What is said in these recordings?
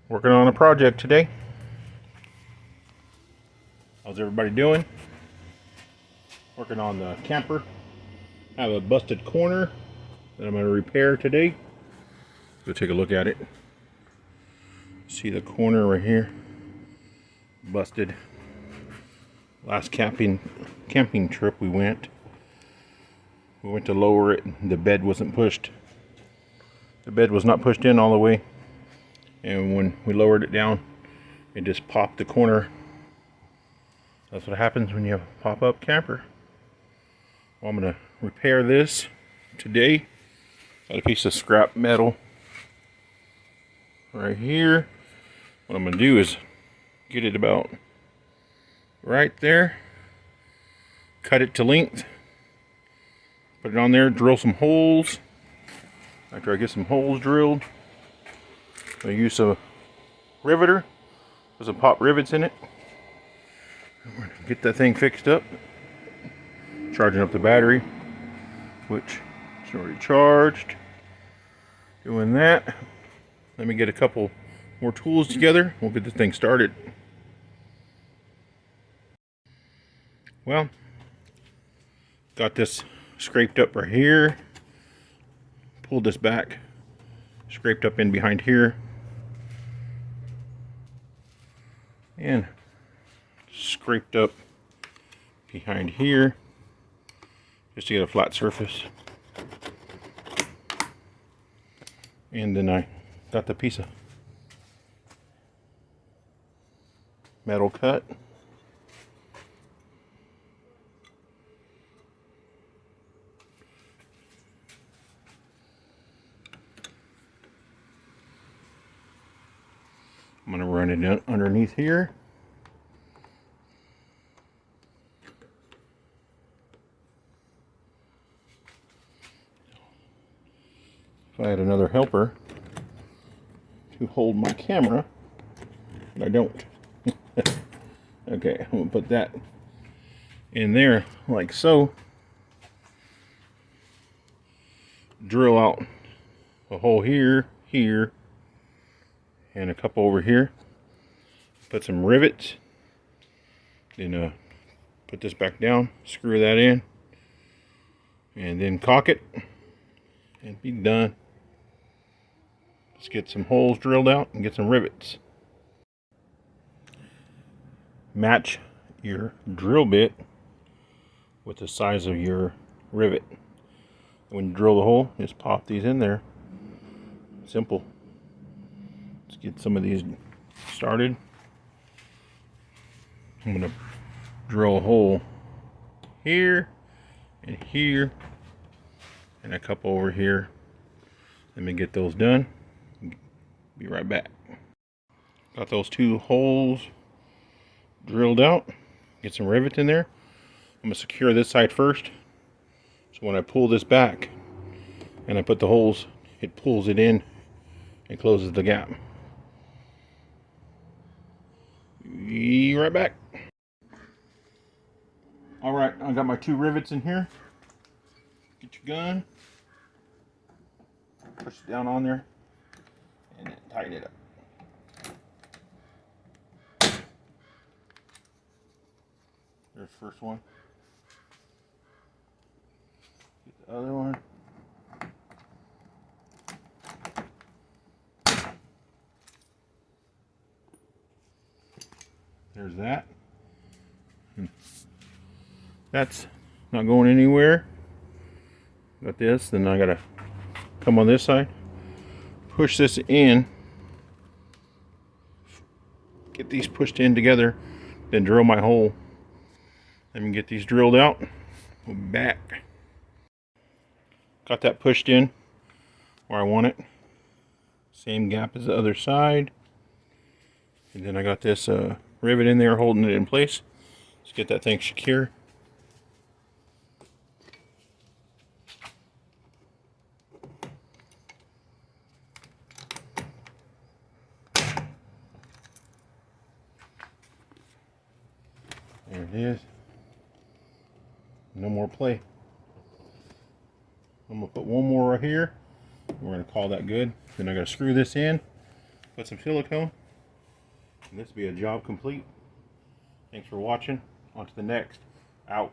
Working on a project today. How's everybody doing? Working on the camper. I have a busted corner that I'm going to repair today. Go take a look at it. See the corner right here? Busted. Last camping trip we went to lower it. The bed wasn't pushed. The bed was not pushed in all the way. And when we lowered it down, it just popped the corner. That's what happens when you have a pop-up camper. Well, I'm going to repair this today. Got a piece of scrap metal right here. What I'm going to do is get it about right there. Cut it to length. Put it on there, drill some holes. After I get some holes drilled, I use a riveter. There's some pop rivets in it. We're going to get that thing fixed up. Charging up the battery, which is already charged. Doing that. Let me get a couple more tools together. We'll get this thing started. Well, got this scraped up right here. Pulled this back. Scraped up in behind here. And scraped up behind here. Just to get a flat surface. And then I got the piece of metal cut. I'm going to run it underneath here. If I had another helper to hold my camera, but I don't. Okay, I'm going to put that in there like so. Drill out a hole here, here, and a couple over here. Put some rivets. Then put this back down, screw that in, and then caulk it, and be done. Let's get some holes drilled out and get some rivets. Match your drill bit with the size of your rivet. When you drill the hole, just pop these in there. Simple. Let's get some of these started. I'm going to drill a hole here and here and a couple over here. Let me get those done. Be right back. Got those two holes drilled out. Get some rivets in there. I'm going to secure this side first. So when I pull this back and I put the holes, it pulls it in and closes the gap. Be right back. Alright, I got my two rivets in here. Get your gun. Push it down on there. And then tighten it up. There's the first one. Get the other one. There's that. That's not going anywhere. Got this, then I gotta come on this side. Push this in. Get these pushed in together. Then drill my hole. Let me get these drilled out. Go back. Got that pushed in where I want it. Same gap as the other side. And then I got this rivet in there holding it in place. Let's get that thing secure. There it is. No more play. I'm going to put one more right here. We're going to call that good. Then I got to screw this in, put some silicone, And this will be a job complete. Thanks for watching. On to the next. Out.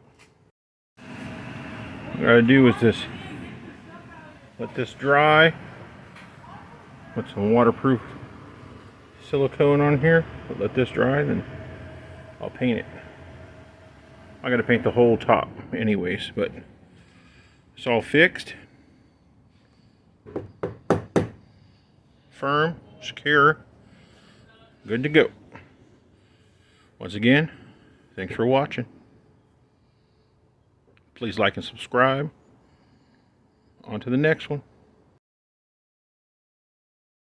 What I gotta do is this. Let this dry. Put some waterproof silicone on here. But let this dry, then I'll paint it. I gotta paint the whole top anyways, but it's all fixed. Firm, secure, good to go. Once again, thanks for watching. Please like and subscribe. On to the next one.